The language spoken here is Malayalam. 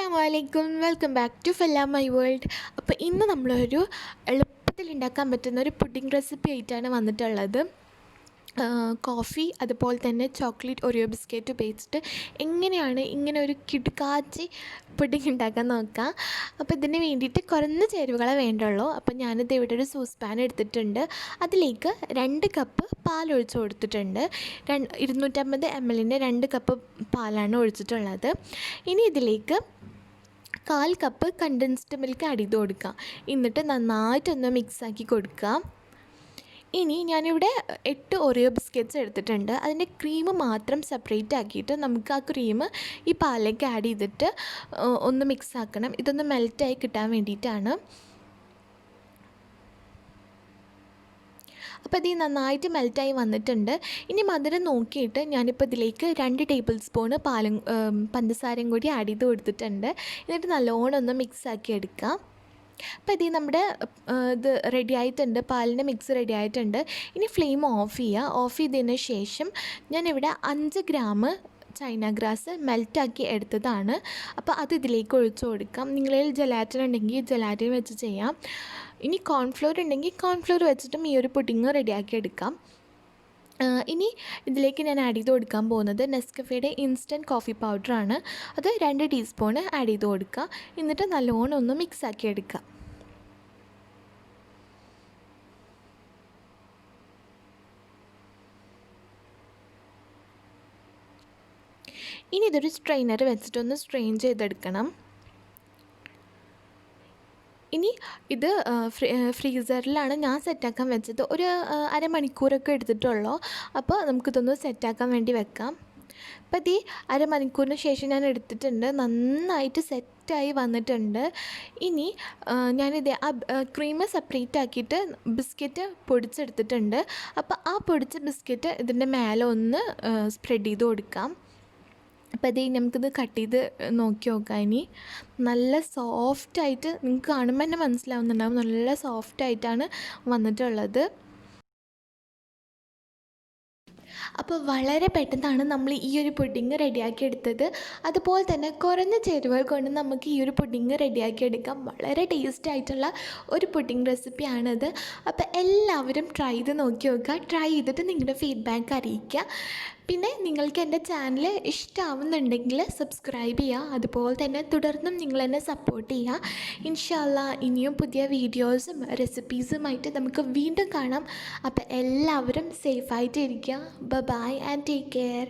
അസ്സലാമലൈക്കും, വെൽക്കം ബാക്ക് ടു fellahmyworld. അപ്പോൾ ഇന്ന് നമ്മളൊരു എളുപ്പത്തിൽ ഉണ്ടാക്കാൻ പറ്റുന്ന ഒരു പുഡിംഗ് റെസിപ്പി ആയിട്ടാണ് വന്നിട്ടുള്ളത്. കോഫി അതുപോലെ തന്നെ ചോക്ലേറ്റ് ഒറിയോ ബിസ്ക്കറ്റ് ഉപയോഗിച്ചിട്ട് എങ്ങനെയാണ് ഇങ്ങനെ ഒരു കിടുക്കാച്ചി പുഡിംഗ് ഉണ്ടാക്കാൻ നോക്കാം. അപ്പോൾ ഇതിന് വേണ്ടിയിട്ട് കുറഞ്ഞ ചേരുവകളെ വേണ്ടുള്ളൂ. അപ്പോൾ ഞാനിത് ഇവിടെ ഒരു സൂസ് പാൻ എടുത്തിട്ടുണ്ട്. അതിലേക്ക് 2 കപ്പ് പാൽ ഒഴിച്ച് കൊടുത്തിട്ടുണ്ട്. 250 ml 2 കപ്പ് പാലാണ് ഒഴിച്ചിട്ടുള്ളത്. ഇനി ഇതിലേക്ക് 1/4 കപ്പ് കണ്ടൻസ്ഡ് മിൽക്ക് ആഡ് ചെയ്ത് കൊടുക്കുക. എന്നിട്ട് നന്നായിട്ടൊന്ന് മിക്സാക്കി കൊടുക്കുക. ഇനി ഞാനിവിടെ 8 ഒറിയോ ബിസ്ക്കറ്റ്സ് എടുത്തിട്ടുണ്ട്. അതിൻ്റെ ക്രീം മാത്രം സെപ്പറേറ്റ് ആക്കിയിട്ട് നമുക്ക് ആ ക്രീം ഈ പാലിലേക്ക് ആഡ് ചെയ്തിട്ട് ഒന്ന് മിക്സ് ആക്കണം. ഇതൊന്ന് മെൽറ്റായി കിട്ടാൻ വേണ്ടിയിട്ടാണ്. അപ്പോൾ ഇത് നന്നായിട്ട് മെൽറ്റായി വന്നിട്ടുണ്ട്. ഇനി മധുരം നോക്കിയിട്ട് ഞാനിപ്പോൾ ഇതിലേക്ക് 2 ടേബിൾ സ്പൂണ് പഞ്ചസാരയും കൂടി ആഡ് ചെയ്ത് കൊടുത്തിട്ടുണ്ട്. എന്നിട്ട് നല്ലോണം ഒന്ന് മിക്സ് ആക്കി എടുക്കാം. അപ്പോൾ ഇത് നമ്മുടെ ഇത് റെഡി ആയിട്ടുണ്ട്, പാലിൻ്റെ മിക്സ് റെഡി ആയിട്ടുണ്ട്. ഇനി ഫ്ലെയിം ഓഫ് ചെയ്യുക. ഓഫ് ചെയ്തതിന് ശേഷം ഞാനിവിടെ 5 ഗ്രാം ചൈന ഗ്രാസ് മെൽറ്റാക്കി എടുത്തതാണ്. അപ്പോൾ അത് ഇതിലേക്ക് ഒഴിച്ച് കൊടുക്കാം. നിങ്ങളിൽ ജലാറ്റിൻ ഉണ്ടെങ്കിൽ ജലാറ്റിൻ വെച്ച് ചെയ്യാം. ഇനി കോൺഫ്ലോർ ഉണ്ടെങ്കിൽ കോൺഫ്ലോർ വെച്ചിട്ടും ഈ ഒരു പുഡിങ് റെഡിയാക്കി എടുക്കാം. ഇനി ഇതിലേക്ക് ഞാൻ ആഡ് ചെയ്ത് കൊടുക്കാൻ പോകുന്നത് നെസ്കഫേയുടെ ഇൻസ്റ്റൻറ്റ് കോഫി പൗഡറാണ്. അത് 2 ടീസ്പൂൺ ആഡ് ചെയ്ത് കൊടുക്കുക. എന്നിട്ട് നല്ലോണം ഒന്ന് മിക്സാക്കി എടുക്കുക. ഇനി ഇതൊരു സ്ട്രെയിനർ വെച്ചിട്ടൊന്ന് സ്ട്രെയിൻ ചെയ്തെടുക്കണം. ഇനി ഇത് ഫ്രീസറിലാണ് ഞാൻ സെറ്റാക്കാൻ വെച്ചത്. ഒരു അരമണിക്കൂറൊക്കെ എടുത്തിട്ടുള്ളൂ. അപ്പോൾ നമുക്കിതൊന്ന് സെറ്റാക്കാൻ വേണ്ടി വെക്കാം. അപ്പോൾ ഇത് അരമണിക്കൂറിന് ശേഷം ഞാൻ എടുത്തിട്ടുണ്ട്. നന്നായിട്ട് സെറ്റായി വന്നിട്ടുണ്ട്. ഇനി ഞാനിത് ആ ക്രീം സെപ്പറേറ്റ് ആക്കിയിട്ട് ബിസ്ക്കറ്റ് പൊടിച്ചെടുത്തിട്ടുണ്ട്. അപ്പോൾ ആ പൊടിച്ച ബിസ്ക്കറ്റ് ഇതിൻ്റെ മേലെ ഒന്ന് സ്പ്രെഡ് ചെയ്ത് കൊടുക്കാം. അപ്പോൾ അത് നമുക്കിത് കട്ട് ചെയ്ത് നോക്കി നോക്കാം. ഇനി നല്ല സോഫ്റ്റായിട്ട് നിങ്ങൾക്ക് കാണുമ്പോൾ തന്നെ മനസ്സിലാവുന്നുണ്ടാവും, നല്ല സോഫ്റ്റായിട്ടാണ് വന്നിട്ടുള്ളത്. അപ്പോൾ വളരെ പെട്ടെന്നാണ് നമ്മൾ ഈ ഒരു പുഡിങ് റെഡിയാക്കി എടുത്തത്. അതുപോലെ തന്നെ കുറഞ്ഞ ചേരുവകൾ കൊണ്ട് നമുക്ക് ഈ ഒരു പുഡിങ് റെഡിയാക്കി എടുക്കാം. വളരെ ടേസ്റ്റി ആയിട്ടുള്ള ഒരു പുഡിങ് റെസിപ്പിയാണിത്. അപ്പോൾ എല്ലാവരും ട്രൈ ചെയ്ത് നോക്കി നോക്കുക. ട്രൈ ചെയ്തിട്ട് നിങ്ങളുടെ ഫീഡ്ബാക്ക് അറിയിക്കുക. പിന്നെ നിങ്ങൾക്ക് എൻ്റെ ചാനൽ ഇഷ്ടമാവുന്നുണ്ടെങ്കിൽ സബ്സ്ക്രൈബ് ചെയ്യുക. അതുപോലെ തന്നെ തുടർന്നും നിങ്ങൾ എന്നെ സപ്പോർട്ട് ചെയ്യുക. ഇൻഷാ അല്ലാഹ് ഇനിയും പുതിയ വീഡിയോസും റെസിപ്പീസുമായിട്ട് നമുക്ക് വീണ്ടും കാണാം. അപ്പോൾ എല്ലാവരും സേഫായിട്ട് ഇരിക്കുക. Bye and take care.